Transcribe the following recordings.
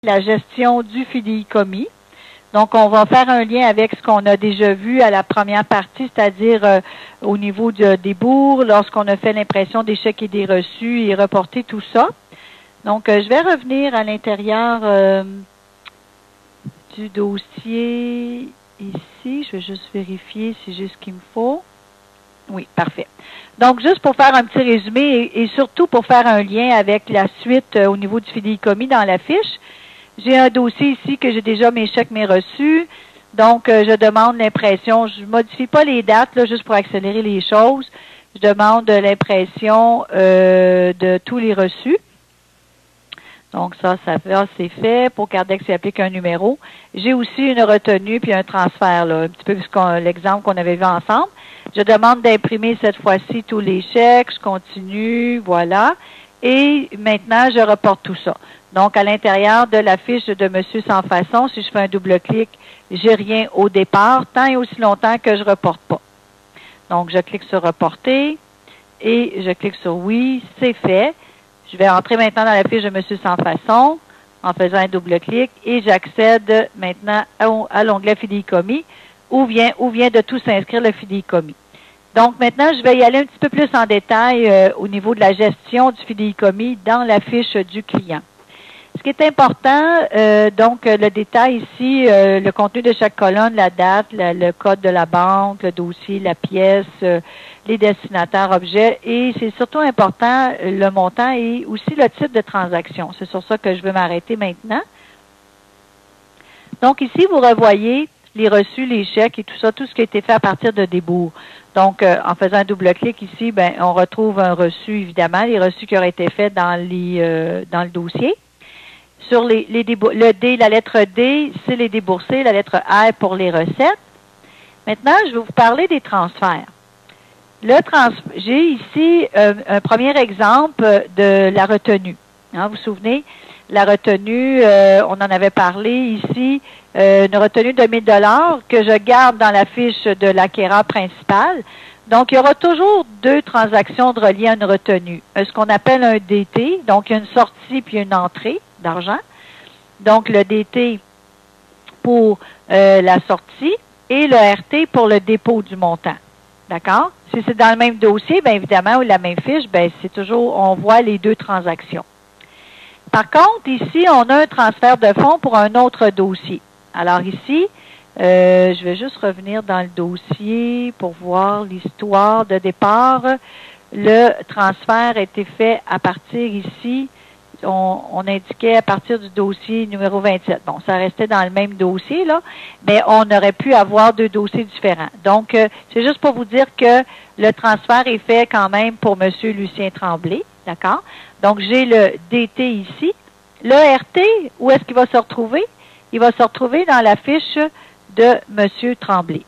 la gestion du fidéicommis. Donc, on va faire un lien avec ce qu'on a déjà vu à la première partie, c'est-à-dire au niveau des bourgs, lorsqu'on a fait l'impression des chèques et des reçus et reporter tout ça. Donc, je vais revenir à l'intérieur du dossier ici. Je vais juste vérifier si j'ai ce qu'il me faut. Oui, parfait. Donc, juste pour faire un petit résumé et surtout pour faire un lien avec la suite au niveau du fidéicommis dans la fiche, j'ai un dossier ici que j'ai déjà mes chèques, mes reçus. Donc, je demande l'impression. Je ne modifie pas les dates, là, juste pour accélérer les choses. Je demande l'impression de tous les reçus. Donc, ça c'est fait. Pour Cardex, il applique un numéro. J'ai aussi une retenue puis un transfert, là, un petit peu l'exemple qu'on avait vu ensemble. Je demande d'imprimer cette fois-ci tous les chèques. Je continue, voilà. Et maintenant, je reporte tout ça. Donc, à l'intérieur de la fiche de Monsieur Sans Façon, si je fais un double-clic, j'ai rien au départ, tant et aussi longtemps que je ne reporte pas. Donc, je clique sur Reporter et je clique sur Oui, c'est fait. Je vais entrer maintenant dans la fiche de Monsieur Sans Façon en faisant un double-clic et j'accède maintenant à l'onglet Fidéicommis où vient de tout s'inscrire le fidéicommis. Donc, maintenant, je vais y aller un petit peu plus en détail au niveau de la gestion du fidéicommis dans la fiche du client. Ce qui est important, donc le détail ici, le contenu de chaque colonne, la date, le code de la banque, le dossier, la pièce, les destinataires objets et c'est surtout important le montant et aussi le type de transaction. C'est sur ça que je veux m'arrêter maintenant. Donc ici, vous revoyez les reçus, les chèques et tout ça, tout ce qui a été fait à partir de débours. Donc, en faisant un double-clic ici, ben, on retrouve un reçu, évidemment, les reçus qui auraient été faits dans le dossier. Sur le D, la lettre D, c'est les déboursés, la lettre R pour les recettes. Maintenant, je vais vous parler des transferts. J'ai ici un premier exemple de la retenue. Hein, vous vous souvenez, la retenue, on en avait parlé ici, une retenue de 1000 $ que je garde dans la fiche de l'acquéreur principal. Donc, il y aura toujours deux transactions de reliées à une retenue. Ce qu'on appelle un DT, donc il y a une sortie puis une entrée d'argent. Donc, le DT pour la sortie et le RT pour le dépôt du montant. D'accord? Si c'est dans le même dossier, bien évidemment, ou la même fiche, bien c'est toujours, on voit les deux transactions. Par contre, ici, on a un transfert de fonds pour un autre dossier. Alors ici, je vais juste revenir dans le dossier pour voir l'histoire de départ. Le transfert a été fait à partir ici, on indiquait à partir du dossier numéro 27. Bon, ça restait dans le même dossier, là, mais on aurait pu avoir deux dossiers différents. Donc, c'est juste pour vous dire que le transfert est fait quand même pour M. Lucien Tremblay, d'accord? Donc, j'ai le DT ici. Le RT, où est-ce qu'il va se retrouver? Il va se retrouver dans la fiche de M. Tremblay.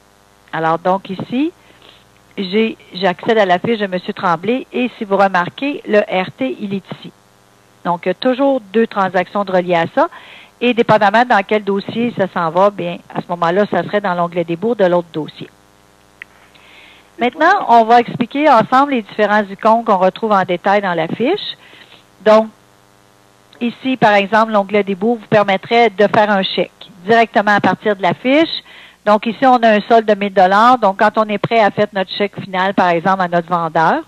Alors, donc ici, j'accède à la fiche de M. Tremblay et si vous remarquez, le RT, il est ici. Donc, il y a toujours deux transactions de reliées à ça. Et dépendamment dans quel dossier ça s'en va, bien, à ce moment-là, ça serait dans l'onglet des bourgs de l'autre dossier. Maintenant, on va expliquer ensemble les différents icônes qu'on retrouve en détail dans la fiche. Donc, ici, par exemple, l'onglet des bourgs vous permettrait de faire un chèque directement à partir de la fiche. Donc, ici, on a un solde de 1000 $. Donc, quand on est prêt à faire notre chèque final, par exemple, à notre vendeur,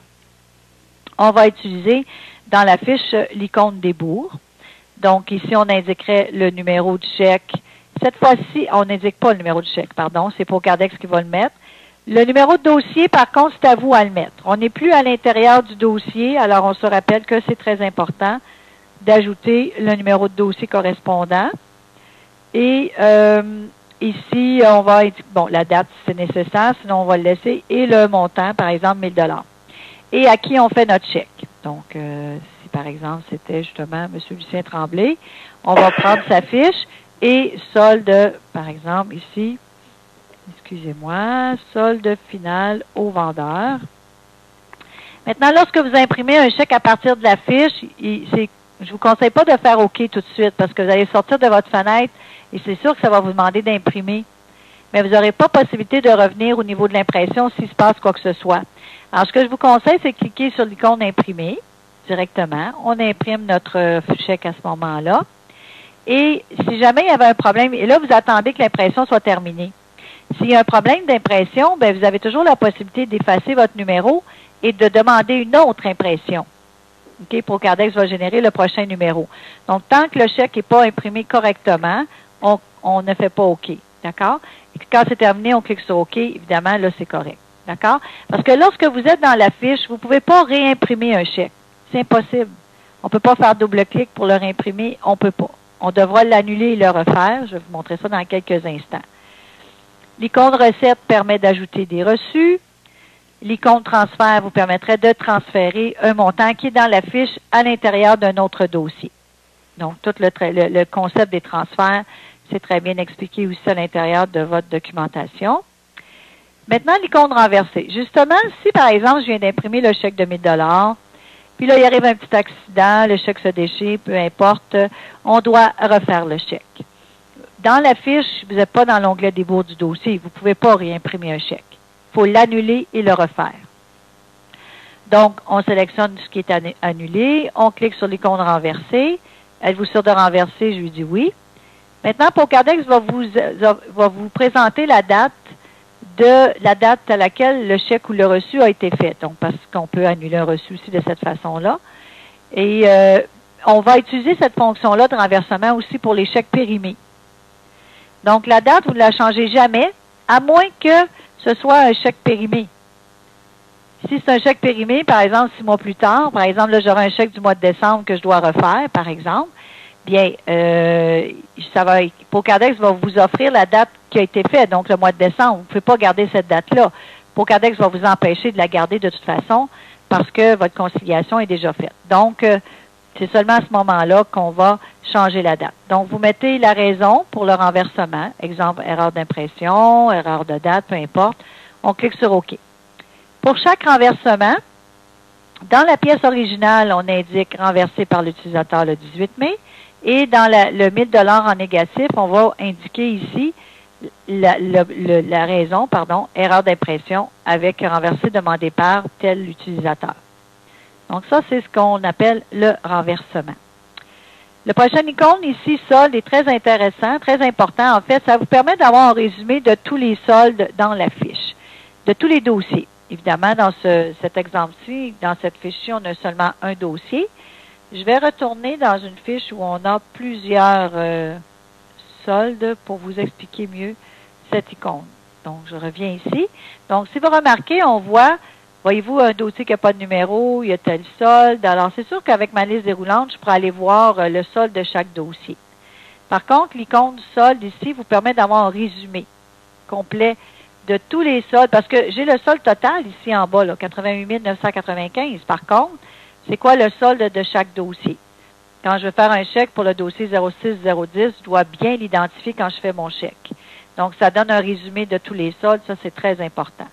on va utiliser dans la fiche l'icône des bourgs. Donc, ici, on indiquerait le numéro du chèque. Cette fois-ci, on n'indique pas le numéro du chèque, pardon, c'est pour Cardex qui va le mettre. Le numéro de dossier, par contre, c'est à vous à le mettre. On n'est plus à l'intérieur du dossier, alors on se rappelle que c'est très important d'ajouter le numéro de dossier correspondant. Et ici, on va indiquer, bon, la date si c'est nécessaire, sinon on va le laisser, et le montant, par exemple, 1000 $. Et à qui on fait notre chèque. Donc, si par exemple, c'était justement M. Lucien Tremblay, on va prendre sa fiche et solde, par exemple, ici, excusez-moi, solde final au vendeur. Maintenant, lorsque vous imprimez un chèque à partir de la fiche, je vous conseille pas de faire OK tout de suite parce que vous allez sortir de votre fenêtre et c'est sûr que ça va vous demander d'imprimer. Mais vous n'aurez pas possibilité de revenir au niveau de l'impression s'il se passe quoi que ce soit. Alors, ce que je vous conseille, c'est de cliquer sur l'icône imprimer directement. On imprime notre chèque à ce moment-là. Et si jamais il y avait un problème, et là, vous attendez que l'impression soit terminée. S'il y a un problème d'impression, ben vous avez toujours la possibilité d'effacer votre numéro et de demander une autre impression. OK, Procardex va générer le prochain numéro. Donc, tant que le chèque n'est pas imprimé correctement, on ne fait pas OK. D'accord? Et quand c'est terminé, on clique sur OK. Évidemment, là, c'est correct. D'accord? Parce que lorsque vous êtes dans la fiche, vous ne pouvez pas réimprimer un chèque. C'est impossible. On ne peut pas faire double-clic pour le réimprimer. On ne peut pas. On devra l'annuler et le refaire. Je vais vous montrer ça dans quelques instants. L'icône recette permet d'ajouter des reçus. L'icône transfert vous permettrait de transférer un montant qui est dans la fiche à l'intérieur d'un autre dossier. Donc, tout le concept des transferts, c'est très bien expliqué aussi à l'intérieur de votre documentation. Maintenant, l'icône renversée. Justement, si par exemple, je viens d'imprimer le chèque de 1 000 $, puis là, il arrive un petit accident, le chèque se déchire, peu importe, on doit refaire le chèque. Dans la fiche, vous n'êtes pas dans l'onglet débours du dossier. Vous ne pouvez pas réimprimer un chèque. Il faut l'annuler et le refaire. Donc, on sélectionne ce qui est annulé. On clique sur l'icône renversée. Êtes-vous sûr de renverser? Je lui dis oui. Maintenant, Procardex va vous présenter la date à laquelle le chèque ou le reçu a été fait. Donc, parce qu'on peut annuler un reçu aussi de cette façon-là. Et on va utiliser cette fonction-là de renversement aussi pour les chèques périmés. Donc, la date, vous ne la changez jamais, à moins que ce soit un chèque périmé. Si c'est un chèque périmé, par exemple, 6 mois plus tard, par exemple, là, j'aurai un chèque du mois de décembre que je dois refaire, par exemple, bien, Procardex va vous offrir la date qui a été faite, donc le mois de décembre. Vous ne pouvez pas garder cette date-là. Procardex va vous empêcher de la garder de toute façon parce que votre conciliation est déjà faite. Donc, c'est seulement à ce moment-là qu'on va changer la date. Donc, vous mettez la raison pour le renversement. Exemple, erreur d'impression, erreur de date, peu importe. On clique sur OK. Pour chaque renversement, dans la pièce originale, on indique renversé par l'utilisateur le 18 mai. Et dans le 1 000 $ en négatif, on va indiquer ici la raison, erreur d'impression avec renversé demandé par tel utilisateur. Donc, ça, c'est ce qu'on appelle le renversement. Le prochain icône ici, solde, est très intéressant, très important. En fait, ça vous permet d'avoir un résumé de tous les soldes dans la fiche, de tous les dossiers. Évidemment, dans cet exemple-ci, dans cette fiche-ci, on a seulement un dossier. Je vais retourner dans une fiche où on a plusieurs soldes pour vous expliquer mieux cette icône. Donc, je reviens ici. Donc, si vous remarquez, on voit, voyez-vous, un dossier qui n'a pas de numéro, il y a tel solde. Alors, c'est sûr qu'avec ma liste déroulante, je pourrais aller voir le solde de chaque dossier. Par contre, l'icône solde ici vous permet d'avoir un résumé complet de tous les soldes, parce que j'ai le solde total ici en bas, là, 88 995. Par contre, c'est quoi le solde de chaque dossier? Quand je veux faire un chèque pour le dossier 06010, je dois bien l'identifier quand je fais mon chèque. Donc, ça donne un résumé de tous les soldes. Ça, c'est très important.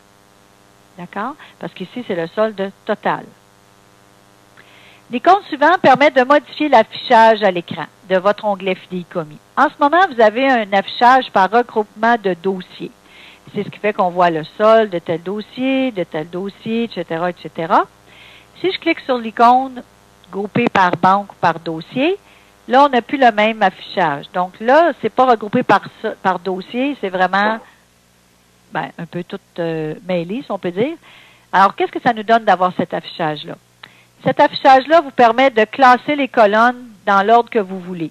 D'accord? Parce qu'ici, c'est le solde total. L'icône suivante permet de modifier l'affichage à l'écran de votre onglet Fidéicommis. En ce moment, vous avez un affichage par regroupement de dossiers. C'est ce qui fait qu'on voit le solde de tel dossier, etc., etc. Si je clique sur l'icône groupée par banque ou par dossier, là, on n'a plus le même affichage. Donc là, c'est pas regroupé par dossier, c'est vraiment un peu tout mêlé, si on peut dire. Alors, qu'est-ce que ça nous donne d'avoir cet affichage-là? Cet affichage-là vous permet de classer les colonnes dans l'ordre que vous voulez.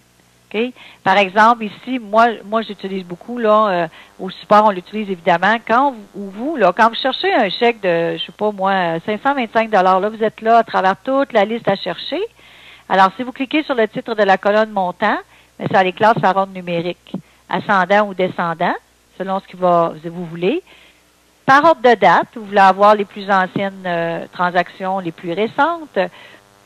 Okay? Par exemple, ici, moi j'utilise beaucoup, là, au support, on l'utilise évidemment. Quand vous cherchez un chèque de, je sais pas moi, 525 $, là, vous êtes là à travers toute la liste à chercher. Alors, si vous cliquez sur le titre de la colonne montant, ça les classe par ordre numérique, ascendant ou descendant, selon ce que vous voulez. Par ordre de date, vous voulez avoir les plus anciennes transactions, les plus récentes.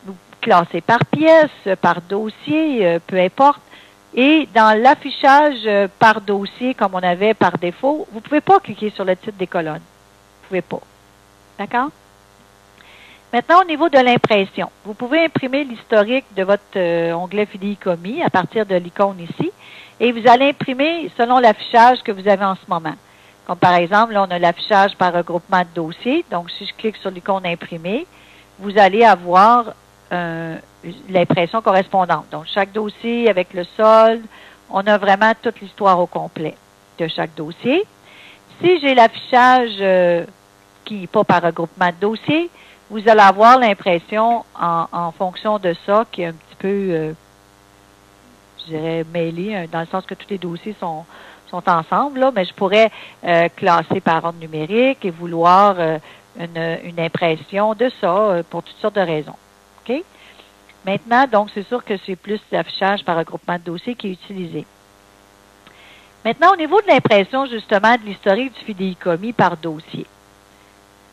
Vous classez par pièce, par dossier, peu importe. Et dans l'affichage par dossier, comme on avait par défaut, vous ne pouvez pas cliquer sur le titre des colonnes. Vous ne pouvez pas. D'accord? Maintenant, au niveau de l'impression, vous pouvez imprimer l'historique de votre onglet Fidéicommis à partir de l'icône ici. Et vous allez imprimer selon l'affichage que vous avez en ce moment. Comme par exemple, là, on a l'affichage par regroupement de dossiers. Donc, si je clique sur l'icône imprimer, vous allez avoir l'impression correspondante. Donc, chaque dossier avec le solde, on a vraiment toute l'histoire au complet de chaque dossier. Si j'ai l'affichage qui n'est pas par regroupement de dossiers, vous allez avoir l'impression, en fonction de ça, qui est un petit peu, je dirais, mêlé, dans le sens que tous les dossiers sont ensemble, là, mais je pourrais classer par ordre numérique et vouloir une impression de ça pour toutes sortes de raisons. OK? Maintenant, donc, c'est sûr que c'est plus l'affichage par regroupement de dossiers qui est utilisé. Maintenant, au niveau de l'impression, justement, de l'historique du fidéicommis par dossier.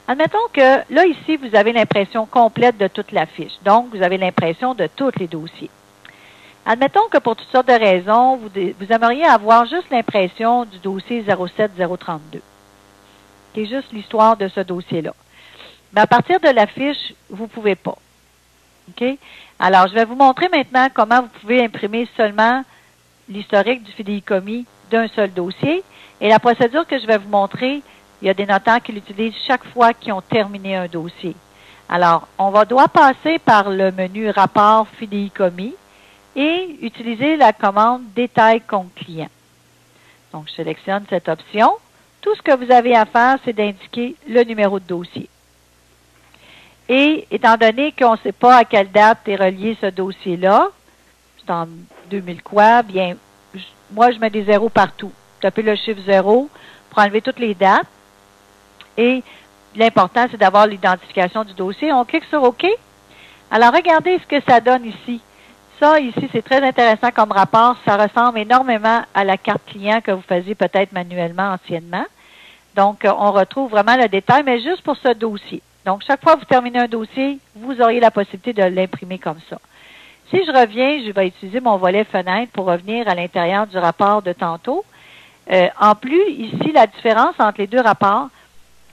Admettons que, là, ici, vous avez l'impression complète de toute la fiche. Donc, vous avez l'impression de tous les dossiers. Admettons que pour toutes sortes de raisons, vous aimeriez avoir juste l'impression du dossier 07032, qui est juste l'histoire de ce dossier-là. Mais à partir de la fiche, vous ne pouvez pas. OK? Alors, je vais vous montrer maintenant comment vous pouvez imprimer seulement l'historique du fidéicommis d'un seul dossier. Et la procédure que je vais vous montrer, il y a des notaires qui l'utilisent chaque fois qu'ils ont terminé un dossier. Alors, doit passer par le menu Rapport fidéicommis et utiliser la commande Détail compte client. Donc, je sélectionne cette option. Tout ce que vous avez à faire, c'est d'indiquer le numéro de dossier. Et étant donné qu'on ne sait pas à quelle date est relié ce dossier-là, c'est en 2000 quoi, bien, moi, je mets des zéros partout. Tapez le chiffre 0 pour enlever toutes les dates. Et l'important, c'est d'avoir l'identification du dossier. On clique sur OK. Alors, regardez ce que ça donne ici. Ça, ici, c'est très intéressant comme rapport. Ça ressemble énormément à la carte client que vous faisiez peut-être manuellement anciennement. Donc, on retrouve vraiment le détail, mais juste pour ce dossier. Donc, chaque fois que vous terminez un dossier, vous auriez la possibilité de l'imprimer comme ça. Si je reviens, je vais utiliser mon volet fenêtre pour revenir à l'intérieur du rapport de tantôt. En plus, ici, la différence entre les deux rapports,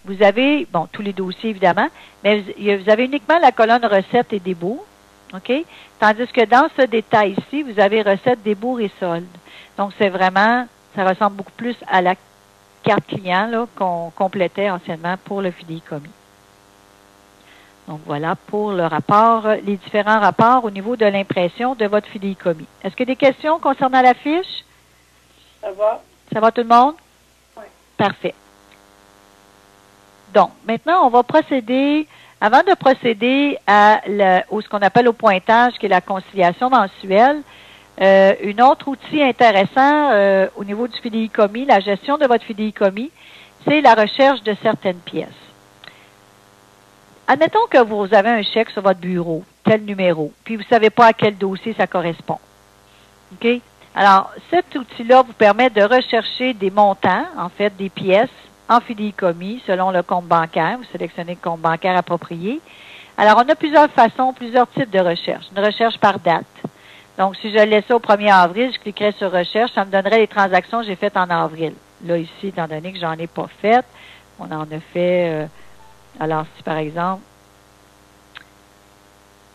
vous avez, bon, tous les dossiers évidemment, mais vous avez uniquement la colonne recettes et débours. OK? Tandis que dans ce détail ici, vous avez recettes, débours et soldes. Donc, c'est vraiment, ça ressemble beaucoup plus à la carte client là, qu'on complétait anciennement pour le fidéicommis. Donc, voilà pour le rapport, les différents rapports au niveau de l'impression de votre fidéicommis. Est-ce qu'il y a des questions concernant la fiche? Ça va. Ça va tout le monde? Oui. Parfait. Donc, maintenant, on va procéder, avant de procéder à ce qu'on appelle au pointage, qui est la conciliation mensuelle, un autre outil intéressant au niveau du fidéicommis, la gestion de votre fidéicommis, c'est la recherche de certaines pièces. Admettons que vous avez un chèque sur votre bureau, tel numéro, puis vous ne savez pas à quel dossier ça correspond. OK? Alors, cet outil-là vous permet de rechercher des montants, en fait, des pièces en fidéicommis selon le compte bancaire. Vous sélectionnez le compte bancaire approprié. Alors, on a plusieurs façons, plusieurs types de recherche. Une recherche par date. Donc, si je laissais au 1er avril, je cliquerais sur recherche, ça me donnerait les transactions que j'ai faites en avril. Là, ici, étant donné que j'en ai pas faites, on en a fait... alors, si par exemple,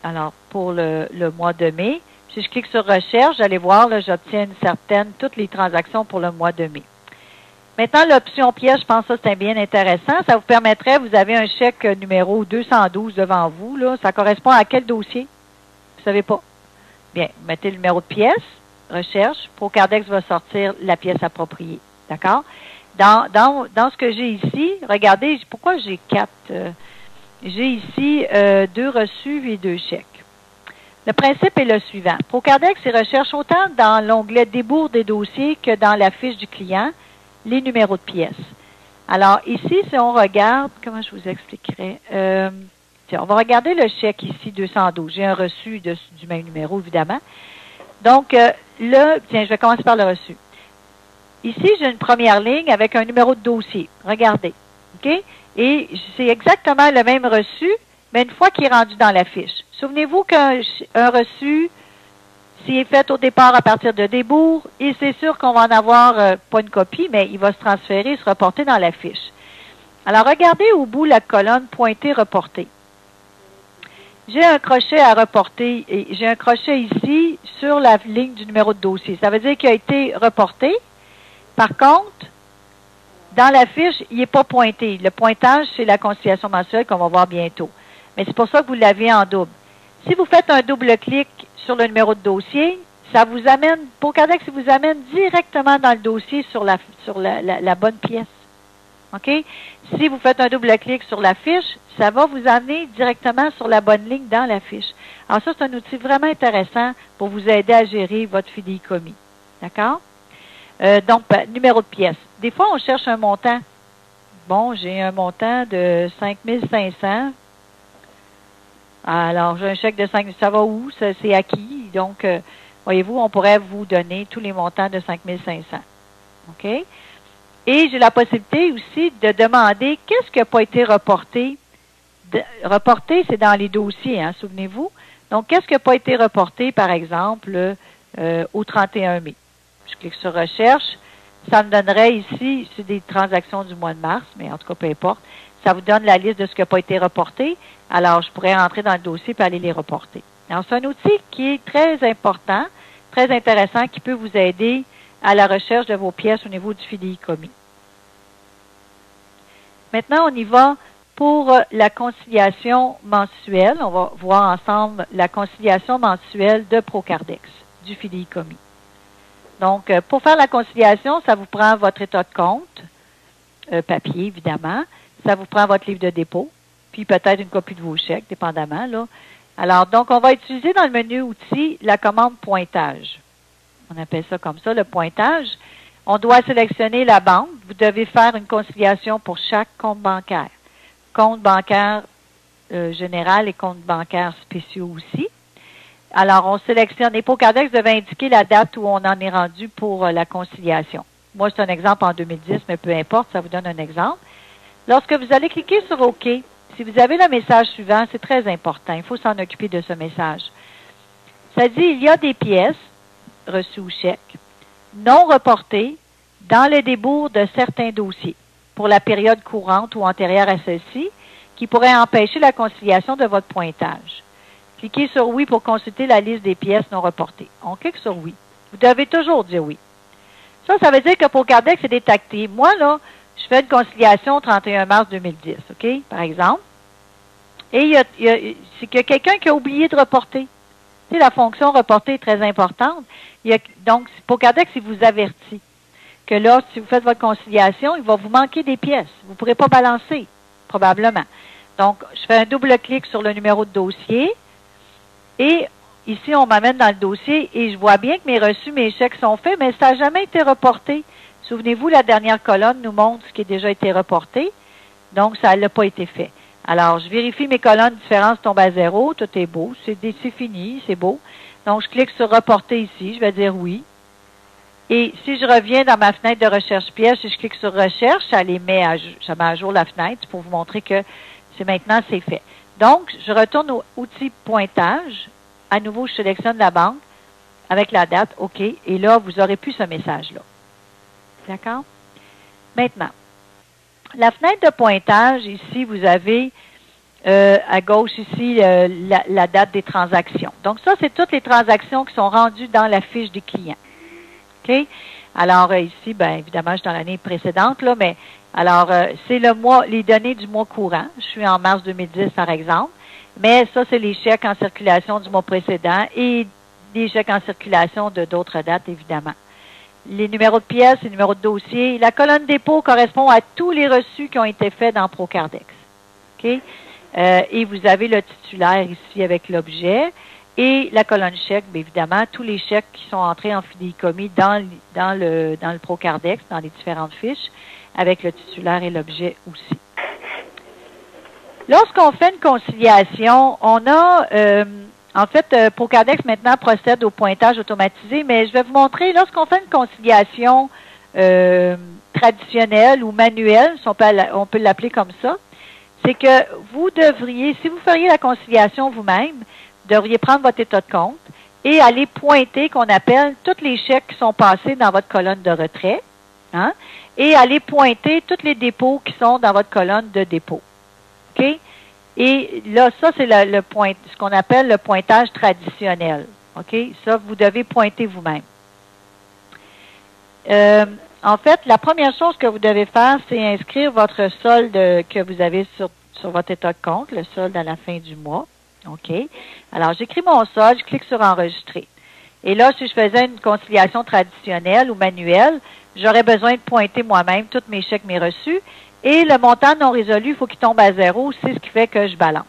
alors pour le mois de mai, si je clique sur recherche, j'allais voir, là, j'obtiens toutes les transactions pour le mois de mai. Maintenant, l'option pièce, je pense que ça, c'est bien intéressant. Ça vous permettrait, vous avez un chèque numéro 212 devant vous, là. Ça correspond à quel dossier? Vous ne savez pas. Bien, vous mettez le numéro de pièce, recherche, Procardex va sortir la pièce appropriée. D'accord? Dans ce que j'ai ici, regardez, pourquoi j'ai 4? J'ai ici 2 reçus et 2 chèques. Le principe est le suivant. Procardex, il recherche autant dans l'onglet débours des dossiers que dans la fiche du client les numéros de pièces. Alors, ici, si on regarde, comment je vous expliquerai? On va regarder le chèque ici, 212. J'ai un reçu du même numéro, évidemment. Donc, là, tiens, je vais commencer par le reçu. Ici, j'ai une première ligne avec un numéro de dossier. Regardez. OK? Et c'est exactement le même reçu, mais une fois qu'il est rendu dans la fiche. Souvenez-vous qu'un reçu, s'il est fait au départ à partir de débours, et c'est sûr qu'on va en avoir, pas une copie, mais il va se transférer, se reporter dans la fiche. Alors, regardez au bout la colonne pointée reporter. J'ai un crochet à reporter, et j'ai un crochet ici sur la ligne du numéro de dossier. Ça veut dire qu'il a été reporté. Par contre, dans la fiche, il n'est pas pointé. Le pointage, c'est la conciliation mensuelle qu'on va voir bientôt. Mais c'est pour ça que vous l'avez en double. Si vous faites un double-clic sur le numéro de dossier, ça vous amène, Procadex vous amène directement dans le dossier sur la bonne pièce. OK? Si vous faites un double-clic sur la fiche, ça va vous amener directement sur la bonne ligne dans la fiche. Alors ça, c'est un outil vraiment intéressant pour vous aider à gérer votre fidéicommis. D'accord? Donc, numéro de pièce. Des fois, on cherche un montant. Bon, j'ai un montant de 5 500. Alors, j'ai un chèque de 5 000. Ça va où? C'est acquis. Donc, voyez-vous, on pourrait vous donner tous les montants de 5 500. OK? Et j'ai la possibilité aussi de demander qu'est-ce qui n'a pas été reporté. Reporté, c'est dans les dossiers, hein, souvenez-vous. Donc, qu'est-ce qui n'a pas été reporté, par exemple, au 31 mai? Je clique sur Recherche. Ça me donnerait ici, c'est des transactions du mois de mars, mais en tout cas, peu importe. Ça vous donne la liste de ce qui n'a pas été reporté. Alors, je pourrais rentrer dans le dossier et aller les reporter. Alors, c'est un outil qui est très important, très intéressant, qui peut vous aider à la recherche de vos pièces au niveau du fidéicommis. Maintenant, on y va pour la conciliation mensuelle. On va voir ensemble la conciliation mensuelle de Procardex, du fidéicommis. Donc, pour faire la conciliation, ça vous prend votre état de compte, papier évidemment, ça vous prend votre livre de dépôt, puis peut-être une copie de vos chèques, dépendamment, là. Alors, donc, on va utiliser dans le menu outils la commande pointage. On appelle ça comme ça, le pointage. On doit sélectionner la banque. Vous devez faire une conciliation pour chaque compte bancaire. Compte bancaire général et compte bancaire spéciaux aussi. Alors, on sélectionne. Et Procadex devait indiquer la date où on en est rendu pour la conciliation. Moi, c'est un exemple en 2010, mais peu importe, ça vous donne un exemple. Lorsque vous allez cliquer sur OK, si vous avez le message suivant, c'est très important. Il faut s'en occuper de ce message. Ça dit, il y a des pièces, reçues ou chèques, non reportées dans le débours de certains dossiers pour la période courante ou antérieure à celle-ci qui pourraient empêcher la conciliation de votre pointage. Cliquez sur oui pour consulter la liste des pièces non reportées. On clique sur oui. Vous devez toujours dire oui. Ça veut dire que Procadex est détecté. Moi, là, je fais une conciliation au 31 mars 2010, OK, par exemple. Et c'est qu'il y a quelqu'un qui a oublié de reporter. Tu sais, la fonction reporter est très importante. Donc, Procadex, il vous avertit que là, si vous faites votre conciliation, il va vous manquer des pièces. Vous ne pourrez pas balancer, probablement. Donc, je fais un double clic sur le numéro de dossier. Et ici, on m'amène dans le dossier et je vois bien que mes reçus, mes chèques sont faits, mais ça n'a jamais été reporté. Souvenez-vous, la dernière colonne nous montre ce qui a déjà été reporté. Donc, ça n'a pas été fait. Alors, je vérifie mes colonnes différences tombent à 0. Tout est beau. C'est fini. C'est beau. Donc, je clique sur reporter ici. Je vais dire oui. Et si je reviens dans ma fenêtre de recherche pièces et je clique sur recherche, ça met à jour la fenêtre pour vous montrer que maintenant c'est fait. Donc, je retourne au outil pointage. À nouveau, je sélectionne la banque avec la date, OK. Et là, vous aurez plus ce message-là. D'accord? Maintenant, la fenêtre de pointage, ici, vous avez à gauche ici la date des transactions. Donc, ça, c'est toutes les transactions qui sont rendues dans la fiche des clients. OK? Alors, ici, bien évidemment, je suis dans l'année précédente, là, mais alors, c'est les données du mois courant. Je suis en mars 2010, par exemple. Mais ça, c'est les chèques en circulation du mois précédent et des chèques en circulation de d'autres dates, évidemment. Les numéros de pièces, les numéros de dossier. La colonne dépôt correspond à tous les reçus qui ont été faits dans Procardex. OK? Et vous avez le titulaire ici avec l'objet. Et la colonne chèque, bien évidemment, tous les chèques qui sont entrés en fidéicommis dans le Procardex, dans les différentes fiches, avec le titulaire et l'objet aussi. Lorsqu'on fait une conciliation, on a, en fait, Procardex maintenant procède au pointage automatisé, mais je vais vous montrer, lorsqu'on fait une conciliation traditionnelle ou manuelle, si on peut l'appeler comme ça, c'est que vous devriez, si vous feriez la conciliation vous-même, vous devriez prendre votre état de compte et aller pointer, qu'on appelle, tous les chèques qui sont passés dans votre colonne de retrait, hein, et aller pointer tous les dépôts qui sont dans votre colonne de dépôt. OK? Et là, ça, c'est ce qu'on appelle le pointage traditionnel. OK? Ça, vous devez pointer vous-même. En fait, la première chose que vous devez faire, c'est inscrire votre solde que vous avez sur votre état de compte, le solde à la fin du mois. OK. Alors, j'écris mon solde, je clique sur enregistrer. Et là, si je faisais une conciliation traditionnelle ou manuelle, j'aurais besoin de pointer moi-même tous mes chèques, mes reçus. Et le montant non résolu, il faut qu'il tombe à 0. C'est ce qui fait que je balance.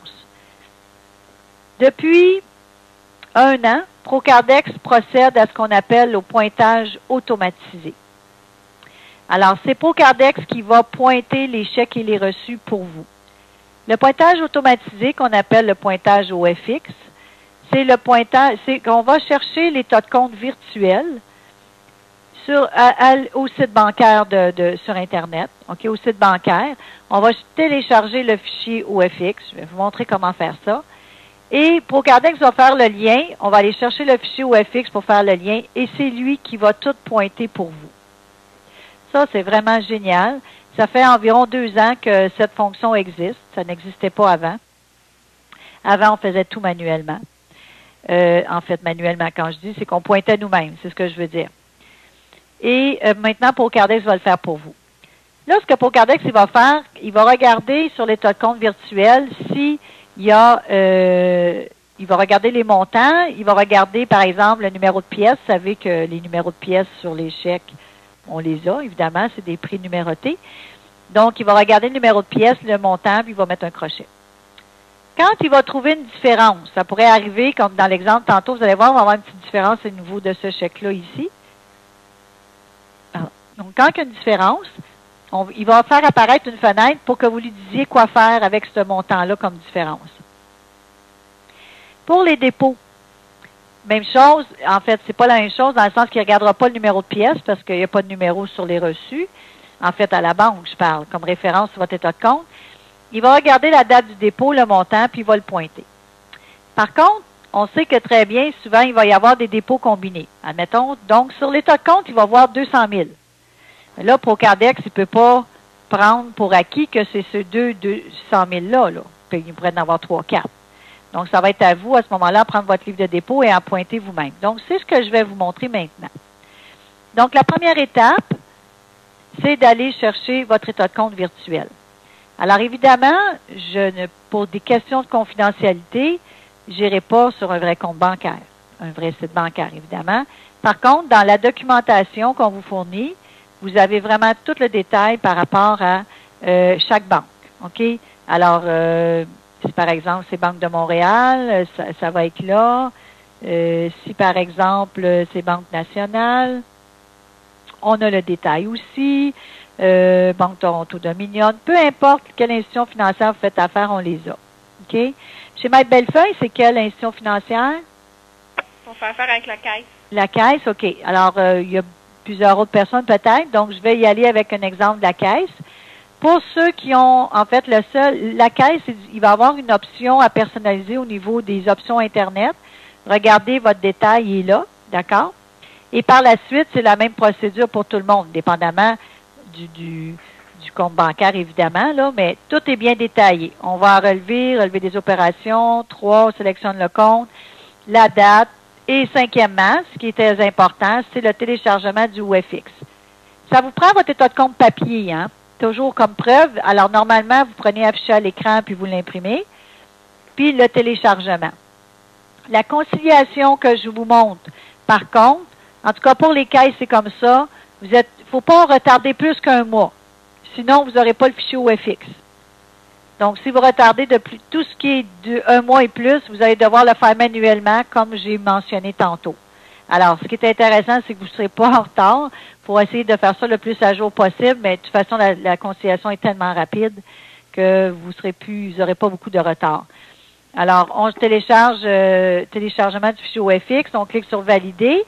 Depuis 1 an, Procardex procède à ce qu'on appelle le pointage automatisé. Alors, c'est Procardex qui va pointer les chèques et les reçus pour vous. Le pointage automatisé, qu'on appelle le pointage OFX, c'est le pointage, c'est qu'on va chercher l'état de compte virtuel au site bancaire sur Internet, OK, au site bancaire. On va télécharger le fichier OFX. Je vais vous montrer comment faire ça. Et Procardex va faire le lien. On va aller chercher le fichier OFX pour faire le lien et c'est lui qui va tout pointer pour vous. Ça, c'est vraiment génial. Ça fait environ 2 ans que cette fonction existe. Ça n'existait pas avant. Avant, on faisait tout manuellement. En fait, manuellement, quand je dis, c'est qu'on pointait nous-mêmes. C'est ce que je veux dire. Et maintenant, Procardex va le faire pour vous. Là, ce que Procardex il va faire, il va regarder sur l'état de compte virtuel si il y a, il va regarder les montants, il va regarder, par exemple, le numéro de pièce. Vous savez que les numéros de pièces sur les chèques, on les a, évidemment, c'est des prix numérotés. Donc, il va regarder le numéro de pièce, le montant, puis il va mettre un crochet. Quand il va trouver une différence, ça pourrait arriver, comme dans l'exemple tantôt, vous allez voir, on va avoir une petite différence au niveau de ce chèque-là ici. Alors, donc, quand il y a une différence, il va faire apparaître une fenêtre pour que vous lui disiez quoi faire avec ce montant-là comme différence. Pour les dépôts, même chose, en fait, c'est pas la même chose dans le sens qu'il ne regardera pas le numéro de pièce parce qu'il n'y a pas de numéro sur les reçus. En fait, à la banque, je parle, comme référence sur votre état de compte. Il va regarder la date du dépôt, le montant, puis il va le pointer. Par contre, on sait que très bien, souvent, il va y avoir des dépôts combinés. Admettons, donc, sur l'état de compte, il va voir 200 000. Là, Procardex, il ne peut pas prendre pour acquis que c'est ce 200 000-là. Là. Puis, il pourrait en avoir 3, 4. Donc, ça va être à vous, à ce moment-là, de prendre votre livre de dépôt et à pointer vous-même. Donc, c'est ce que je vais vous montrer maintenant. Donc, la première étape, c'est d'aller chercher votre état de compte virtuel. Alors, évidemment, pour des questions de confidentialité, je n'irai pas sur un vrai compte bancaire, un vrai site bancaire, évidemment. Par contre, dans la documentation qu'on vous fournit, vous avez vraiment tout le détail par rapport à chaque banque. OK? Alors, si par exemple, c'est Banque de Montréal, ça va être là. Si par exemple, c'est Banque nationale, on a le détail aussi. Banque Toronto Dominion, peu importe quelle institution financière vous faites affaire, on les a. OK? Chez Maître Bellefeuille, c'est quelle institution financière? On fait affaire avec la caisse. La caisse, OK. Alors, il y a plusieurs autres personnes peut-être, donc je vais y aller avec un exemple de la caisse. Pour ceux qui ont, en fait, la caisse, il va y avoir une option à personnaliser au niveau des options Internet. Regardez, votre détail il est là, d'accord? Et par la suite, c'est la même procédure pour tout le monde, dépendamment du compte bancaire, évidemment, là, mais tout est bien détaillé. On va relever des opérations, 3, on sélectionne le compte, la date, et cinquièmement, ce qui est très important, c'est le téléchargement du OFX. Ça vous prend votre état de compte papier, hein, toujours comme preuve. Alors, normalement, vous prenez affiché à l'écran, puis vous l'imprimez, puis le téléchargement. La conciliation que je vous montre, par contre, en tout cas pour les caisses, c'est comme ça, faut pas retarder plus qu'1 mois. Sinon, vous n'aurez pas le fichier OFX. Donc, si vous retardez tout ce qui est de 1 mois et plus, vous allez devoir le faire manuellement, comme j'ai mentionné tantôt. Alors, ce qui est intéressant, c'est que vous ne serez pas en retard. Il faut essayer de faire ça le plus à jour possible, mais de toute façon, la conciliation est tellement rapide que vous n'aurez pas beaucoup de retard. Alors, on télécharge téléchargement du fichier OFX, on clique sur Valider.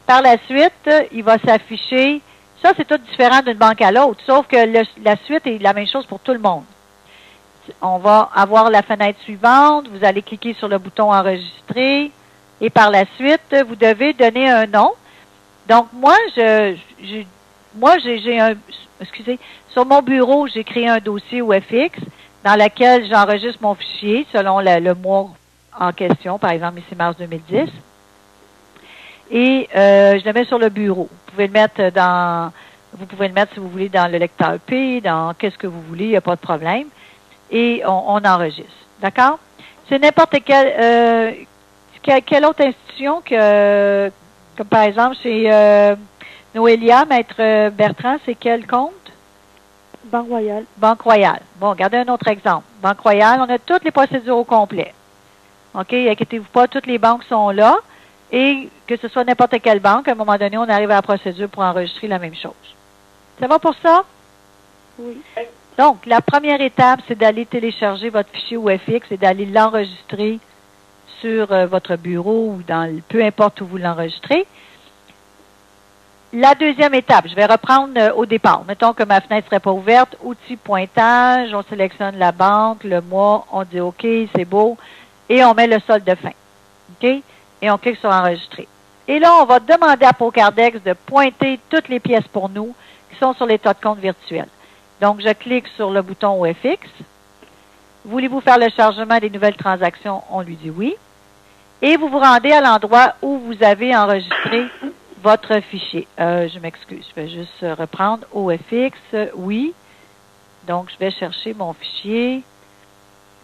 Par la suite, il va s'afficher. Ça, c'est tout différent d'une banque à l'autre, sauf que la suite est la même chose pour tout le monde. On va avoir la fenêtre suivante. Vous allez cliquer sur le bouton Enregistrer. Et par la suite, vous devez donner un nom. Donc, moi, sur mon bureau, j'ai créé un dossier OFX dans lequel j'enregistre mon fichier selon le mois en question, par exemple, ici, mars 2010. Et je le mets sur le bureau. Vous pouvez le mettre si vous voulez dans le lecteur P, dans qu'est-ce que vous voulez, il n'y a pas de problème. Et on enregistre. D'accord? C'est n'importe quelle autre institution que, comme par exemple, chez Noélia, Maître Bertrand, c'est quel compte? Banque Royale. Banque Royale. Bon, regardez un autre exemple. Banque Royale, on a toutes les procédures au complet. OK? Inquiétez-vous pas, toutes les banques sont là. Et que ce soit n'importe quelle banque, à un moment donné, on arrive à la procédure pour enregistrer la même chose. Ça va pour ça? Oui. Donc, la première étape, c'est d'aller télécharger votre fichier OFX et d'aller l'enregistrer sur votre bureau ou dans peu importe où vous l'enregistrez. La deuxième étape, je vais reprendre au départ. Mettons que ma fenêtre ne serait pas ouverte. Outils pointage, on sélectionne la banque, le mois, on dit OK, c'est beau, et on met le solde de fin. OK? Et on clique sur enregistrer. Et là, on va demander à Procardex de pointer toutes les pièces pour nous qui sont sur l'état de compte virtuel. Donc, je clique sur le bouton OFX. Voulez-vous faire le chargement des nouvelles transactions? On lui dit oui. Et vous vous rendez à l'endroit où vous avez enregistré votre fichier. Je m'excuse, je vais juste reprendre OFX, oui. Donc, je vais chercher mon fichier.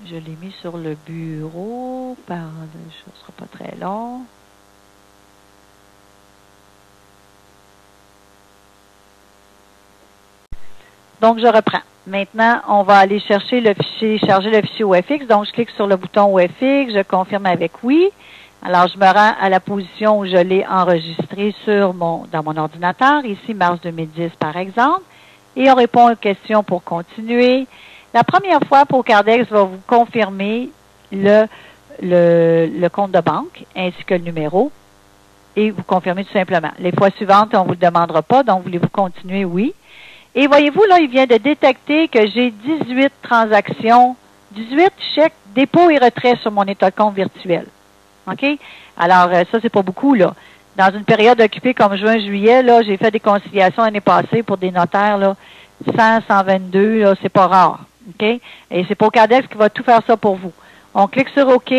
Je l'ai mis sur le bureau. Ce ne sera pas très long. Donc, je reprends. Maintenant, on va aller chercher le fichier, charger le fichier OFX. Donc, je clique sur le bouton OFX, je confirme avec oui. Alors, je me rends à la position où je l'ai enregistré dans mon ordinateur, ici, mars 2010, par exemple. Et on répond aux questions pour continuer. La première fois, Procardex va vous confirmer le compte de banque ainsi que le numéro. Et vous confirmez tout simplement. Les fois suivantes, on ne vous le demandera pas, donc voulez-vous continuer? Oui. Et voyez-vous, là, il vient de détecter que j'ai 18 transactions, 18 chèques, dépôts et retraits sur mon état de compte virtuel. OK? Alors, ça, c'est pas beaucoup, là. Dans une période occupée comme juin-juillet, là, j'ai fait des conciliations l'année passée pour des notaires, là, 100, 122, là, c'est pas rare. OK? Et c'est Procardex qui va tout faire ça pour vous. On clique sur OK.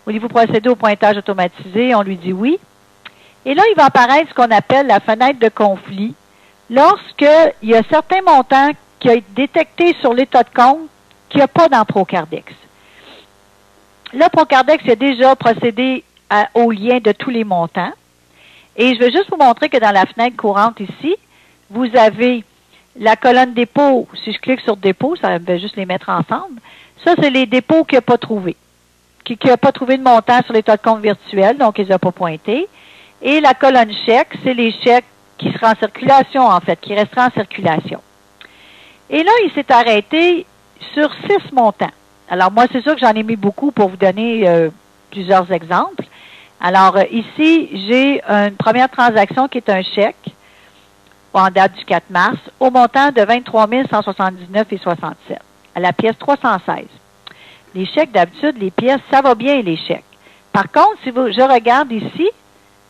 Voulez-vous procéder au pointage automatisé? On lui dit oui. Et là, il va apparaître ce qu'on appelle la fenêtre de conflit. Lorsqu'il y a certains montants qui ont été détectés sur l'état de compte qu'il n'y a pas dans Procardex. Là, Procardex a déjà procédé au lien de tous les montants. Et je vais juste vous montrer que dans la fenêtre courante ici, vous avez la colonne dépôt. Si je clique sur dépôt, ça va juste les mettre ensemble. Ça, c'est les dépôts qu'il n'a pas trouvés. Qui n'a pas trouvé de montant sur l'état de compte virtuel, donc il ne les a pas pointés. Et la colonne chèque, c'est les chèques qui seront en circulation, en fait, qui resteront en circulation. Et là, il s'est arrêté sur 6 montants. Alors, moi, c'est sûr que j'en ai mis beaucoup pour vous donner plusieurs exemples. Alors, ici, j'ai une première transaction qui est un chèque en date du 4 mars au montant de 23 179,67 à la pièce 316. Les chèques, d'habitude, les pièces, ça va bien, les chèques. Par contre, si je regarde ici,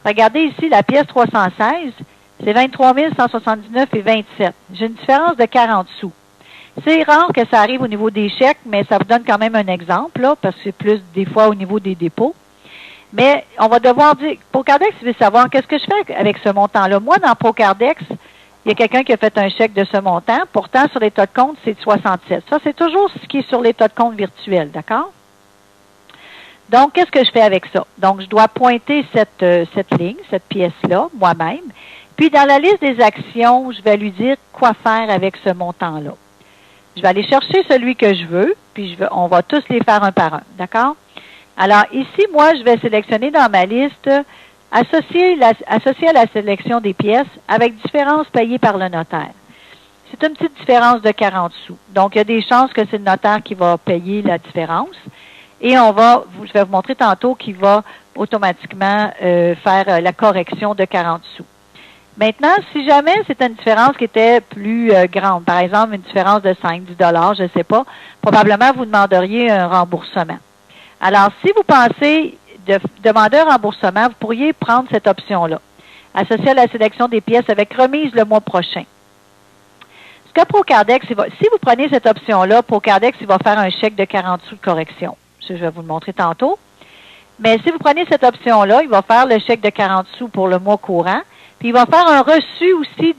regardez ici, la pièce 316, c'est 23 179,27. J'ai une différence de 40 sous. C'est rare que ça arrive au niveau des chèques, mais ça vous donne quand même un exemple, là, parce que c'est plus des fois au niveau des dépôts. Mais on va devoir dire, Procardex veut savoir qu'est-ce que je fais avec ce montant-là. Moi, dans Procardex, il y a quelqu'un qui a fait un chèque de ce montant. Pourtant, sur l'état de compte, c'est de 67. Ça, c'est toujours ce qui est sur l'état de compte virtuel, d'accord? Donc, qu'est-ce que je fais avec ça? Donc, je dois pointer cette ligne, cette pièce-là, moi-même. Puis, dans la liste des actions, je vais lui dire quoi faire avec ce montant-là. Je vais aller chercher celui que je veux, puis on va tous les faire un par un, d'accord? Alors, ici, moi, je vais sélectionner dans ma liste associer à la sélection des pièces avec différence payée par le notaire. C'est une petite différence de 40 sous. Donc, il y a des chances que c'est le notaire qui va payer la différence. Et je vais vous montrer tantôt qu'il va automatiquement faire la correction de 40 sous. Maintenant, si jamais c'était une différence qui était plus grande, par exemple une différence de 5, 10 $, je ne sais pas, probablement vous demanderiez un remboursement. Alors, si vous pensez demander un remboursement, vous pourriez prendre cette option-là, associée à la sélection des pièces avec remise le mois prochain. Ce que Procardex, si vous prenez cette option-là, Procardex, il va faire un chèque de 40 sous de correction. Je vais vous le montrer tantôt. Mais si vous prenez cette option-là, il va faire le chèque de 40 sous pour le mois courant, puis il va faire un reçu aussi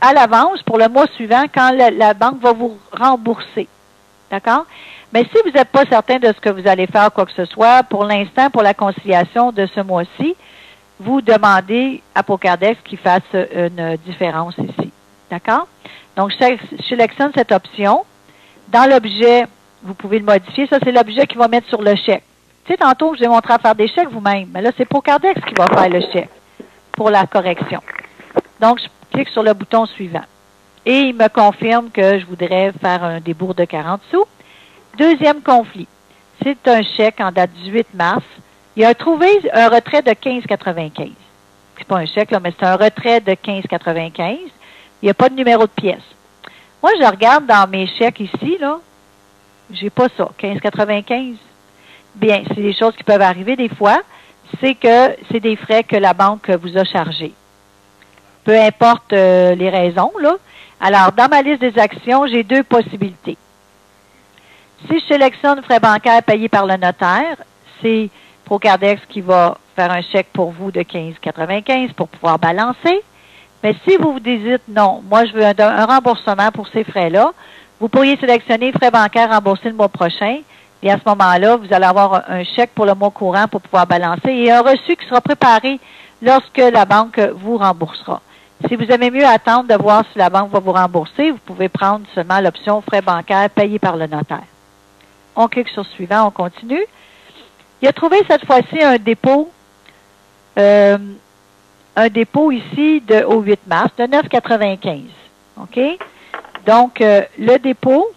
à l'avance pour le mois suivant quand la banque va vous rembourser. D'accord? Mais si vous n'êtes pas certain de ce que vous allez faire, quoi que ce soit, pour l'instant, pour la conciliation de ce mois-ci, vous demandez à Pocardex qu'il fasse une différence ici. D'accord? Donc, je sélectionne cette option. Dans l'objet, vous pouvez le modifier. Ça, c'est l'objet qui va mettre sur le chèque. Tu sais, tantôt, je vous ai montré à faire des chèques vous-même. Mais là, c'est Pocardex qui va faire le chèque pour la correction. Donc, je clique sur le bouton suivant. Et il me confirme que je voudrais faire un débours de 40 sous. Deuxième conflit. C'est un chèque en date du 8 mars. Il a trouvé un retrait de 15,95. C'est pas un chèque, là, mais c'est un retrait de 15,95. Il n'y a pas de numéro de pièce. Moi, je regarde dans mes chèques ici, là. J'ai pas ça. 15,95. Bien, c'est des choses qui peuvent arriver des fois. C'est que c'est des frais que la banque vous a chargés. Peu importe les raisons, là. Alors, dans ma liste des actions, j'ai deux possibilités. Si je sélectionne frais bancaires payés par le notaire, c'est Pocardex qui va faire un chèque pour vous de 15,95 pour pouvoir balancer. Mais si vous vous dites non, moi je veux un remboursement pour ces frais-là, vous pourriez sélectionner frais bancaires remboursés le mois prochain. Et à ce moment-là, vous allez avoir un chèque pour le mois courant pour pouvoir balancer et un reçu qui sera préparé lorsque la banque vous remboursera. Si vous aimez mieux attendre de voir si la banque va vous rembourser, vous pouvez prendre seulement l'option frais bancaires payés par le notaire. On clique sur suivant, on continue. Il a trouvé cette fois-ci un dépôt ici au 8 mars de 9,95. OK? Donc, le dépôt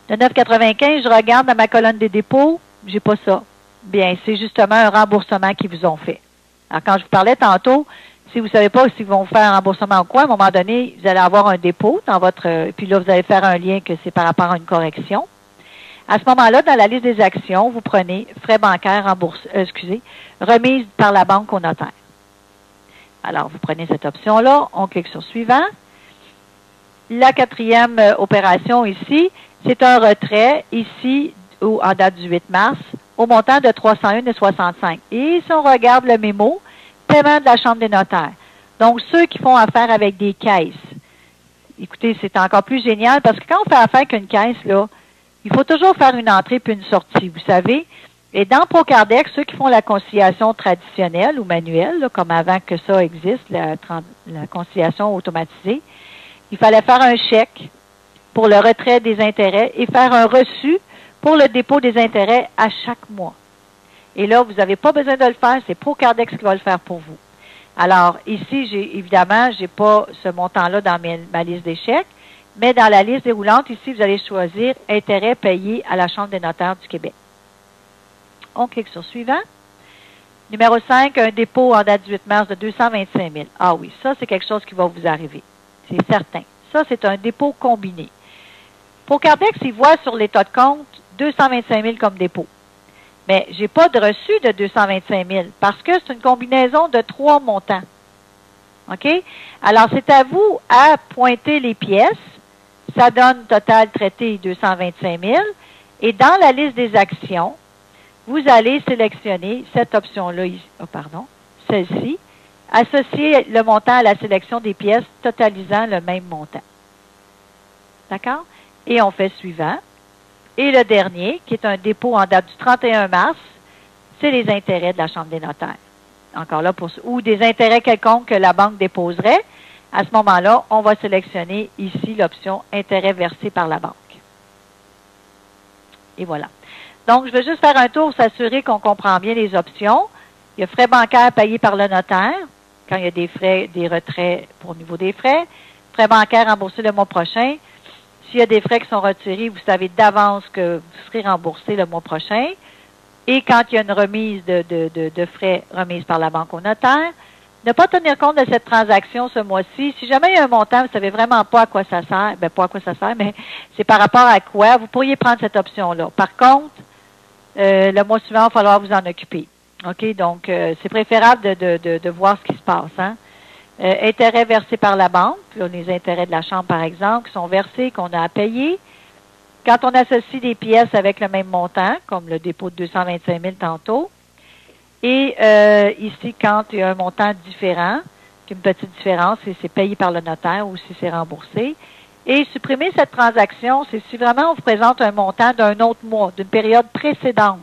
de 9,95, je regarde dans ma colonne des dépôts, j'ai pas ça. Bien, c'est justement un remboursement qu'ils vous ont fait. Alors, quand je vous parlais tantôt, si vous ne savez pas s'ils vont faire un remboursement ou quoi, à un moment donné, vous allez avoir un dépôt dans votre... Puis là, vous allez faire un lien que c'est par rapport à une correction. À ce moment-là, dans la liste des actions, vous prenez frais bancaires remise par la banque au notaire. Alors, vous prenez cette option-là, on clique sur suivant. La quatrième opération ici, c'est un retrait ici, en date du 8 mars, au montant de 301,65. Et si on regarde le mémo, paiement de la Chambre des notaires. Donc, ceux qui font affaire avec des caisses. Écoutez, c'est encore plus génial parce que quand on fait affaire avec une caisse, là, il faut toujours faire une entrée puis une sortie, vous savez. Et dans Pocardex, ceux qui font la conciliation traditionnelle ou manuelle, là, comme avant que ça existe, la conciliation automatisée, il fallait faire un chèque pour le retrait des intérêts et faire un reçu pour le dépôt des intérêts à chaque mois. Et là, vous n'avez pas besoin de le faire, c'est Pocardex qui va le faire pour vous. Alors, ici, évidemment, j'ai pas ce montant-là dans ma liste des chèques, mais dans la liste déroulante, ici, vous allez choisir intérêts payés à la Chambre des notaires du Québec. On clique sur suivant. Numéro 5, un dépôt en date du 8 mars de 225 000. Ah oui, ça, c'est quelque chose qui va vous arriver. C'est certain. Ça, c'est un dépôt combiné. Pocardex, il voit sur l'état de compte 225 000 comme dépôt. Mais je n'ai pas de reçu de 225 000 parce que c'est une combinaison de 3 montants. OK? Alors, c'est à vous à pointer les pièces. Ça donne total traité 225 000. Et dans la liste des actions, vous allez sélectionner cette option-là, celle-ci, associer le montant à la sélection des pièces totalisant le même montant. D'accord? Et on fait suivant. Et le dernier, qui est un dépôt en date du 31 mars, c'est les intérêts de la Chambre des notaires. Encore là, ou des intérêts quelconques que la banque déposerait. À ce moment-là, on va sélectionner ici l'option intérêts versés par la banque. Et voilà. Donc, je vais juste faire un tour, s'assurer qu'on comprend bien les options. Il y a frais bancaires payés par le notaire, quand il y a des frais, des retraits pour le niveau des frais. Frais bancaires remboursés le mois prochain. S'il y a des frais qui sont retirés, vous savez d'avance que vous serez remboursé le mois prochain. Et quand il y a une remise de frais remise par la banque au notaire, ne pas tenir compte de cette transaction ce mois-ci. Si jamais il y a un montant, vous ne savez vraiment pas à quoi ça sert, pas à quoi ça sert, mais c'est par rapport à quoi, vous pourriez prendre cette option-là. Par contre, le mois suivant, il va falloir vous en occuper. OK? Donc, c'est préférable de voir ce qui se passe. Hein? Intérêts versés par la banque, là, les intérêts de la Chambre, par exemple, qui sont versés, qu'on a à payer. Quand on associe des pièces avec le même montant, comme le dépôt de 225 000 tantôt, et ici, quand il y a un montant différent, une petite différence, si c'est payé par le notaire ou si c'est remboursé, Et supprimer cette transaction, c'est si vraiment on vous présente un montant d'un autre mois, d'une période précédente.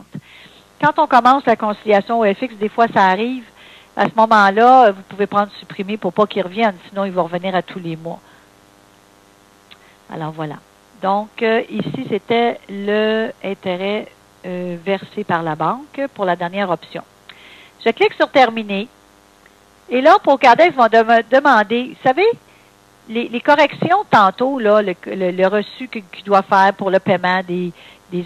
Quand on commence la conciliation au FX, des fois ça arrive. À ce moment-là, vous pouvez prendre supprimer pour pas qu'il revienne, sinon il va revenir à tous les mois. Alors voilà. Donc ici, c'était le intérêt versé par la banque pour la dernière option. Je clique sur terminer. Et là, ProCardex vont me demander, vous savez, les corrections tantôt, là, le reçu qu'il doit faire pour le paiement des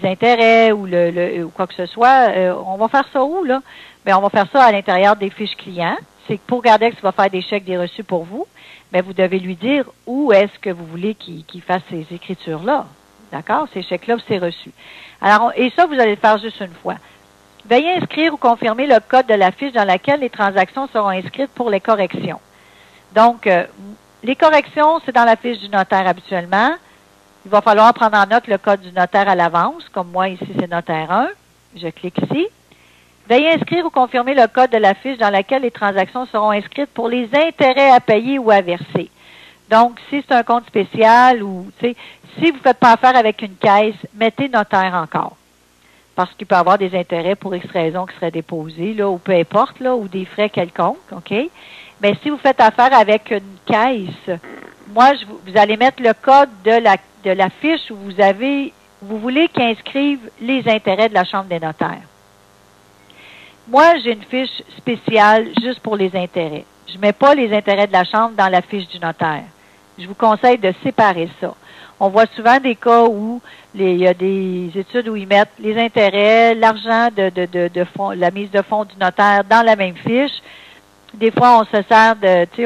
intérêts ou ou quoi que ce soit, on va faire ça où, là? Bien, on va faire ça à l'intérieur des fiches clients. C'est que ProCardex va faire des chèques, des reçus pour vous. Mais vous devez lui dire où est-ce que vous voulez qu'il fasse ces écritures-là. D'accord? Ces chèques-là, ces reçus. Alors, et ça, vous allez le faire juste une fois. Veuillez inscrire ou confirmer le code de la fiche dans laquelle les transactions seront inscrites pour les corrections. Donc, les corrections, c'est dans la fiche du notaire habituellement. Il va falloir prendre en note le code du notaire à l'avance. Comme moi, ici, c'est notaire 1. Je clique ici. Veuillez inscrire ou confirmer le code de la fiche dans laquelle les transactions seront inscrites pour les intérêts à payer ou à verser. Donc, si c'est un compte spécial ou, si vous ne faites pas affaire avec une caisse, mettez notaire encore. Parce qu'il peut y avoir des intérêts pour X raisons qui seraient déposés, là, ou peu importe, là, ou des frais quelconques, OK? Mais si vous faites affaire avec une caisse, moi, vous allez mettre le code de la fiche où vous voulez qu'il inscrive les intérêts de la Chambre des notaires. Moi, j'ai une fiche spéciale juste pour les intérêts. Je ne mets pas les intérêts de la Chambre dans la fiche du notaire. Je vous conseille de séparer ça. On voit souvent des cas où il y a des études où ils mettent les intérêts, l'argent de fonds, la mise de fonds du notaire dans la même fiche. Des fois, on se sert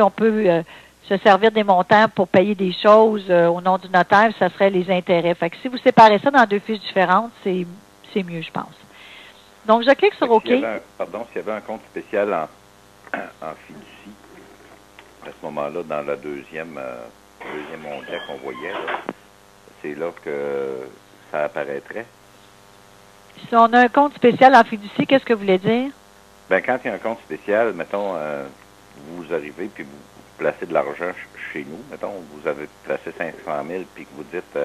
on peut se servir des montants pour payer des choses au nom du notaire, ça serait les intérêts. Fait que si vous séparez ça dans deux fiches différentes, c'est mieux, je pense. Donc, je clique sur OK. S'il y avait un compte spécial en fiducie, à ce moment-là, dans le deuxième onglet qu'on voyait, c'est là que ça apparaîtrait. Si on a un compte spécial en fiducie, qu'est-ce que vous voulez dire? Bien, quand il y a un compte spécial, mettons, vous arrivez puis vous placez de l'argent chez nous, mettons, vous avez placé 500 000 puis que vous dites,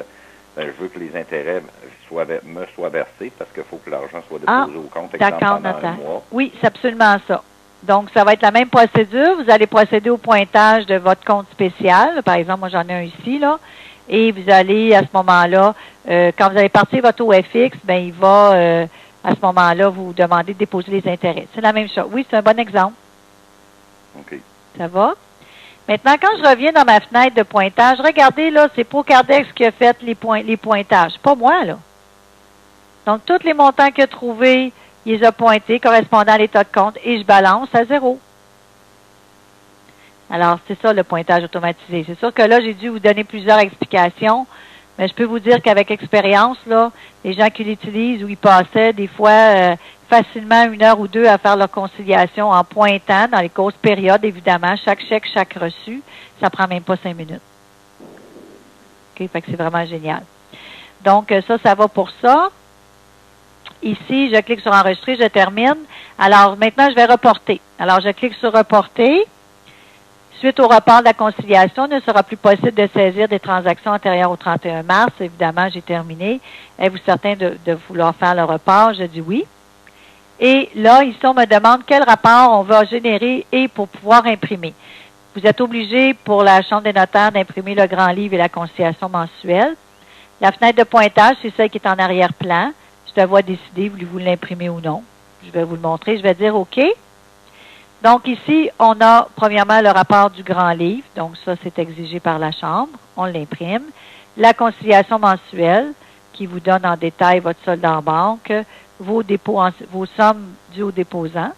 je veux que les intérêts me soient versés parce qu'il faut que l'argent soit déposé au compte pendant un mois. Oui, c'est absolument ça. Donc, ça va être la même procédure. Vous allez procéder au pointage de votre compte spécial. Par exemple, moi, j'en ai un ici, là. Et vous allez, à ce moment-là, quand vous allez partir votre OFX, bien, il va, à ce moment-là, vous demander de déposer les intérêts. C'est la même chose. Oui, c'est un bon exemple. OK. Ça va? Maintenant, quand je reviens dans ma fenêtre de pointage, regardez, là, c'est ProCardex qui a fait les pointages. Pas moi, là. Donc, tous les montants qu'il a trouvés, il les a pointés correspondant à l'état de compte et je balance à 0. Alors, c'est ça le pointage automatisé. C'est sûr que là, j'ai dû vous donner plusieurs explications, mais je peux vous dire qu'avec expérience, là, les gens qui l'utilisent ou ils passaient des fois facilement 1 heure ou 2 à faire leur conciliation en pointant dans les grosses périodes, évidemment, chaque chèque, chaque reçu, ça prend même pas 5 minutes. OK, fait que c'est vraiment génial. Donc, ça va pour ça. Ici, je clique sur enregistrer, je termine. Alors, maintenant, je vais reporter. Alors, je clique sur reporter. Suite au report de la conciliation, il ne sera plus possible de saisir des transactions antérieures au 31 mars. Évidemment, j'ai terminé. Êtes-vous certain de vouloir faire le report? Je dis oui. Et là, ici, on me demande quel rapport on va générer et pour pouvoir imprimer. Vous êtes obligé, pour la Chambre des notaires, d'imprimer le grand livre et la conciliation mensuelle. La fenêtre de pointage, c'est celle qui est en arrière-plan. Je dois décider, voulez-vous l'imprimer ou non. Je vais vous le montrer. Je vais dire OK. Donc ici, on a premièrement le rapport du grand livre. Donc ça, c'est exigé par la Chambre. On l'imprime. La conciliation mensuelle qui vous donne en détail votre solde en banque, vos sommes dues aux déposants,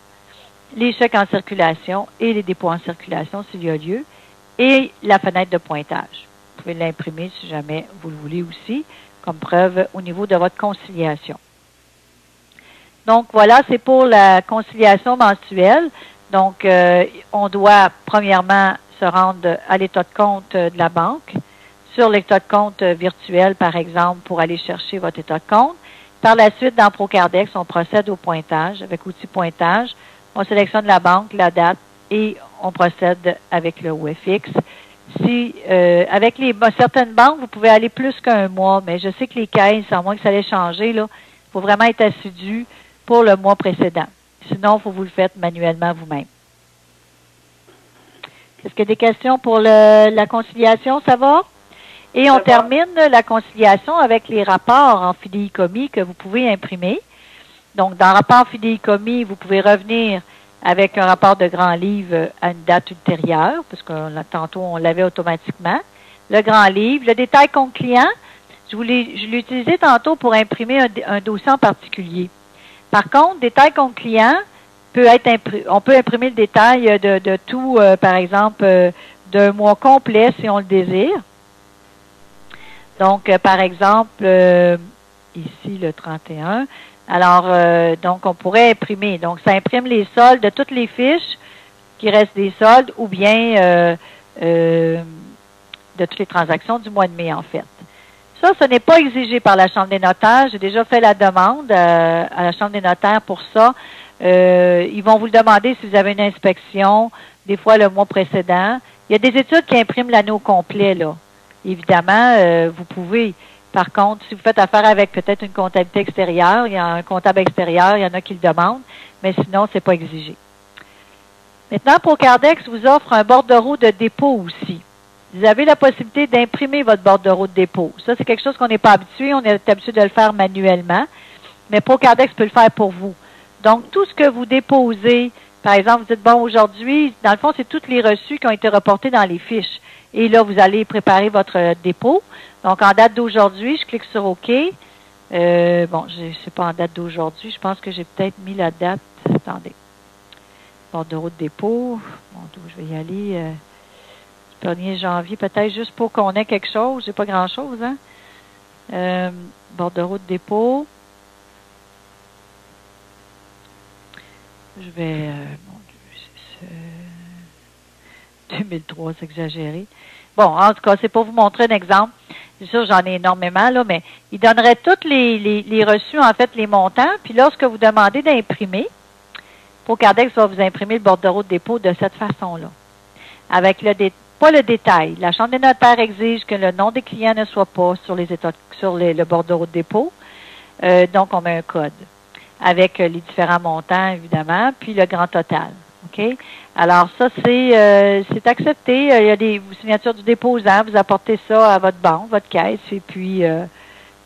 les chèques en circulation et les dépôts en circulation s'il y a lieu, et la fenêtre de pointage. Vous pouvez l'imprimer si jamais vous le voulez aussi, comme preuve au niveau de votre conciliation. Donc voilà, c'est pour la conciliation mensuelle. Donc, on doit premièrement se rendre à l'état de compte de la banque, sur l'état de compte virtuel, par exemple, pour aller chercher votre état de compte. Par la suite, dans ProCardex, on procède au pointage. Avec outil pointage, on sélectionne la banque, la date et on procède avec le OFX. Si avec certaines banques, vous pouvez aller plus qu'un mois, mais je sais que les caisses, à moins que ça allait changer, là, il faut vraiment être assidu pour le mois précédent. Sinon, il faut vous le faire manuellement vous-même. Est-ce qu'il y a des questions pour la conciliation? Ça va? Et on termine la conciliation avec les rapports en fidéicommis que vous pouvez imprimer. Donc, dans le rapport fidéicommis, vous pouvez revenir avec un rapport de grand livre à une date ultérieure, parce que tantôt, on l'avait automatiquement. Le grand livre, le détail compte client, je l'ai utilisé tantôt pour imprimer un dossier en particulier. Par contre, détail compte client, on peut imprimer le détail de tout, par exemple, d'un mois complet si on le désire. Donc, par exemple, ici, le 31. Alors, donc, on pourrait imprimer. Donc, ça imprime les soldes de toutes les fiches qui restent des soldes ou bien de toutes les transactions du mois de mai, en fait. Ça, ce n'est pas exigé par la Chambre des notaires. J'ai déjà fait la demande à la Chambre des notaires pour ça. Ils vont vous le demander si vous avez une inspection, des fois le mois précédent. Il y a des études qui impriment l'année au complet, là. Évidemment, vous pouvez. Par contre, si vous faites affaire avec peut-être une comptabilité extérieure, il y a un comptable extérieur, il y en a qui le demandent, mais sinon, c'est pas exigé. Maintenant, Procardex vous offre un bordereau de dépôt aussi. Vous avez la possibilité d'imprimer votre bordereau de dépôt. Ça, c'est quelque chose qu'on n'est pas habitué. On est habitué de le faire manuellement, mais Procardex peut le faire pour vous. Donc, tout ce que vous déposez, par exemple, vous dites, bon, aujourd'hui, dans le fond, c'est tous les reçus qui ont été reportés dans les fiches. Et là, vous allez préparer votre dépôt. Donc, en date d'aujourd'hui, je clique sur OK. Bon, c'est pas en date d'aujourd'hui. Je pense que j'ai peut-être mis la date. Attendez. Bordereau de dépôt. Bon, d'où je vais y aller. 1er janvier, peut-être juste pour qu'on ait quelque chose. J'ai pas grand-chose, hein. Bordereau de dépôt. Je vais... mon Dieu, c'est 2003, c'est exagéré. Bon, en tout cas, c'est pour vous montrer un exemple. C'est sûr, j'en ai énormément, là, mais il donnerait tous les reçus, en fait, les montants. Puis lorsque vous demandez d'imprimer, Procardex va vous imprimer le bordereau de dépôt de cette façon-là. Avec pas le détail. La Chambre des notaires exige que le nom des clients ne soit pas sur le bordereau de dépôt. Donc, on met un code avec les différents montants, évidemment, puis le grand total. OK? Alors, ça, c'est accepté. Il y a des signatures du déposant. Vous apportez ça à votre banque, votre caisse, et puis,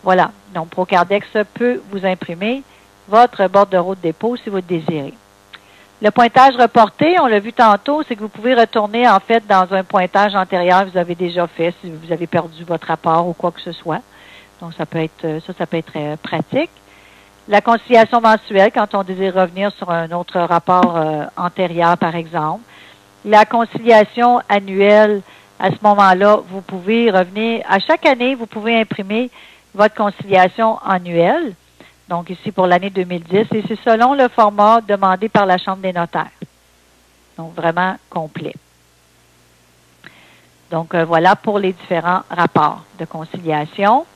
voilà. Donc, Procardex peut vous imprimer votre bordereau de dépôt si vous le désirez. Le pointage reporté, on l'a vu tantôt, c'est que vous pouvez retourner, en fait, dans un pointage antérieur que vous avez déjà fait si vous avez perdu votre rapport ou quoi que ce soit. Donc, ça peut être très pratique. La conciliation mensuelle, quand on désire revenir sur un autre rapport antérieur, par exemple. La conciliation annuelle, à ce moment-là, vous pouvez revenir. À chaque année, vous pouvez imprimer votre conciliation annuelle. Donc, ici, pour l'année 2010. Et c'est selon le format demandé par la Chambre des notaires. Donc, vraiment complet. Donc, voilà pour les différents rapports de conciliation.